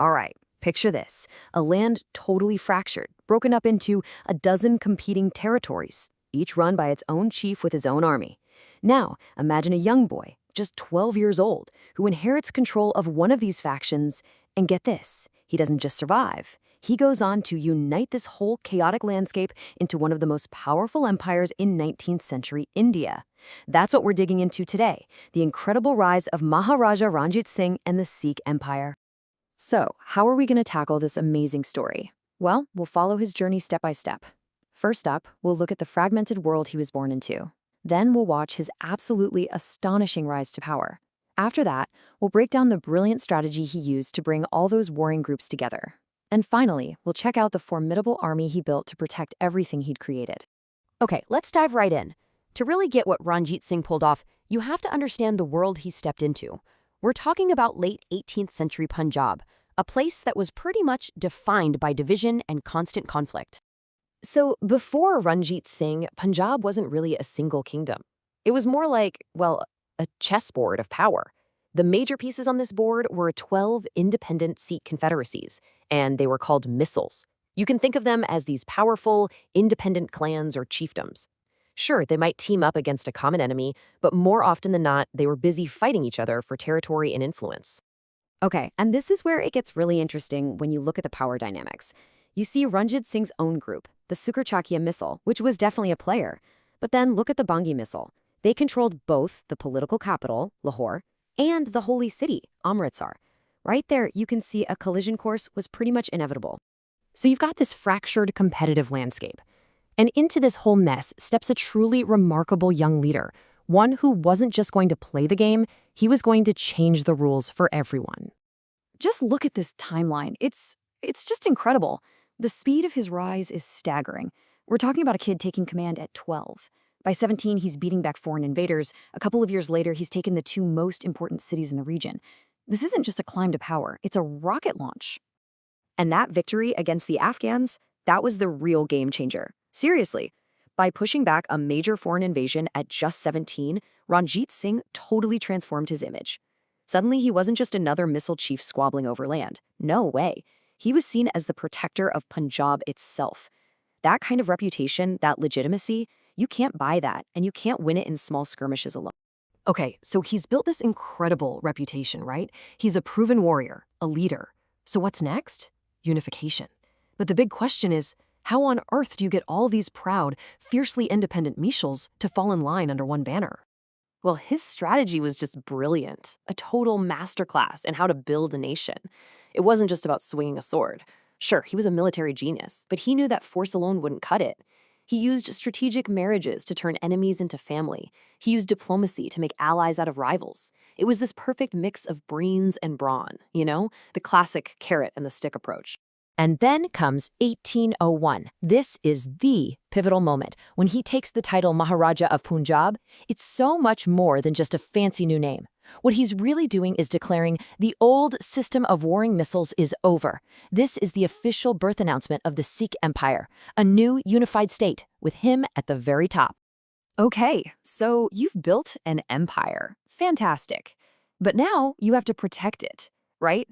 All right, picture this. A land totally fractured, broken up into a dozen competing territories, each run by its own chief with his own army. Now, imagine a young boy, just 12 years old, who inherits control of one of these factions, and get this, he doesn't just survive. He goes on to unite this whole chaotic landscape into one of the most powerful empires in 19th century India. That's what we're digging into today, the incredible rise of Maharaja Ranjit Singh and the Sikh Empire. So, how are we going to tackle this amazing story? Well, we'll follow his journey step by step. First up, we'll look at the fragmented world he was born into. Then we'll watch his absolutely astonishing rise to power. After that, we'll break down the brilliant strategy he used to bring all those warring groups together. And finally, we'll check out the formidable army he built to protect everything he'd created. Okay, let's dive right in. To really get what Ranjit Singh pulled off, you have to understand the world he stepped into. We're talking about late 18th century Punjab, a place that was pretty much defined by division and constant conflict. So, before Ranjit Singh, Punjab wasn't really a single kingdom. It was more like, well, a chessboard of power. The major pieces on this board were 12 independent Sikh confederacies, and they were called Misls. You can think of them as these powerful, independent clans or chiefdoms. Sure, they might team up against a common enemy, but more often than not, they were busy fighting each other for territory and influence. Okay, and this is where it gets really interesting when you look at the power dynamics. You see Ranjit Singh's own group, the Sukerchakia Misl, which was definitely a player. But then look at the Bangi Misl. They controlled both the political capital, Lahore, and the holy city, Amritsar. Right there, you can see a collision course was pretty much inevitable. So you've got this fractured competitive landscape. And into this whole mess steps a truly remarkable young leader, one who wasn't just going to play the game, he was going to change the rules for everyone. Just look at this timeline. It's just incredible. The speed of his rise is staggering. We're talking about a kid taking command at 12. By 17, he's beating back foreign invaders. A couple of years later, he's taken the two most important cities in the region. This isn't just a climb to power, it's a rocket launch. And that victory against the Afghans, that was the real game changer. Seriously. By pushing back a major foreign invasion at just 17, Ranjit Singh totally transformed his image. Suddenly, he wasn't just another Misl chief squabbling over land. No way. He was seen as the protector of Punjab itself. That kind of reputation, that legitimacy, you can't buy that, and you can't win it in small skirmishes alone. Okay, so he's built this incredible reputation, right? He's a proven warrior, a leader. So what's next? Unification. But the big question is, how on earth do you get all these proud, fiercely independent Misls to fall in line under one banner? Well, his strategy was just brilliant, a total masterclass in how to build a nation. It wasn't just about swinging a sword. Sure, he was a military genius, but he knew that force alone wouldn't cut it. He used strategic marriages to turn enemies into family. He used diplomacy to make allies out of rivals. It was this perfect mix of brains and brawn, the classic carrot and the stick approach. And then comes 1801. This is the pivotal moment. When he takes the title Maharaja of Punjab, it's so much more than just a fancy new name. What he's really doing is declaring the old system of warring Misls is over. This is the official birth announcement of the Sikh Empire, a new unified state, with him at the very top. Okay, so you've built an empire. Fantastic. But now you have to protect it, right?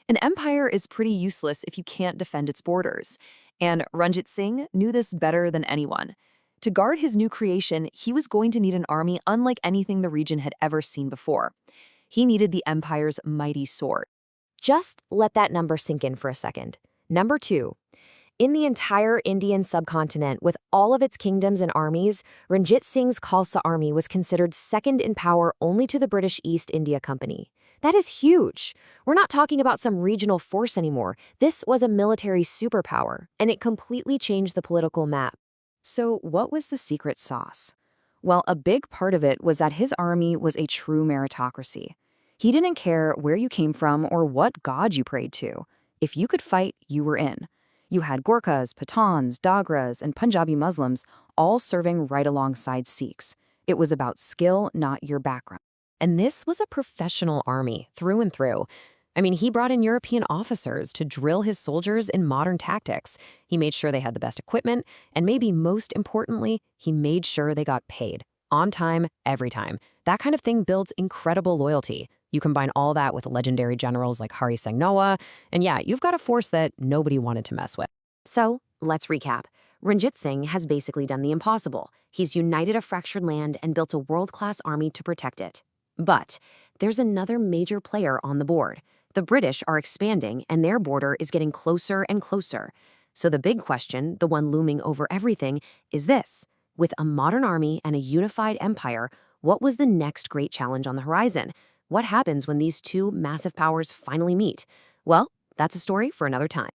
An empire is pretty useless if you can't defend its borders. And Ranjit Singh knew this better than anyone. To guard his new creation, he was going to need an army unlike anything the region had ever seen before. He needed the empire's mighty sword. Just let that number sink in for a second. Number 2. In the entire Indian subcontinent, with all of its kingdoms and armies, Ranjit Singh's Khalsa army was considered second in power only to the British East India Company. That is huge. We're not talking about some regional force anymore. This was a military superpower, and it completely changed the political map. So what was the secret sauce? Well, a big part of it was that his army was a true meritocracy. He didn't care where you came from or what god you prayed to. If you could fight, you were in. You had Gorkhas, Pathans, Dogras, and Punjabi Muslims all serving right alongside Sikhs. It was about skill, not your background. And this was a professional army, through and through. I mean, he brought in European officers to drill his soldiers in modern tactics. He made sure they had the best equipment, and maybe most importantly, he made sure they got paid. On time, every time. That kind of thing builds incredible loyalty. You combine all that with legendary generals like Hari Singh Noah, and yeah, you've got a force that nobody wanted to mess with. So, let's recap. Ranjit Singh has basically done the impossible. He's united a fractured land and built a world-class army to protect it. But there's another major player on the board. The British are expanding, and their border is getting closer and closer. So the big question, the one looming over everything, is this. With a modern army and a unified empire, what was the next great challenge on the horizon? What happens when these two massive powers finally meet? Well, that's a story for another time.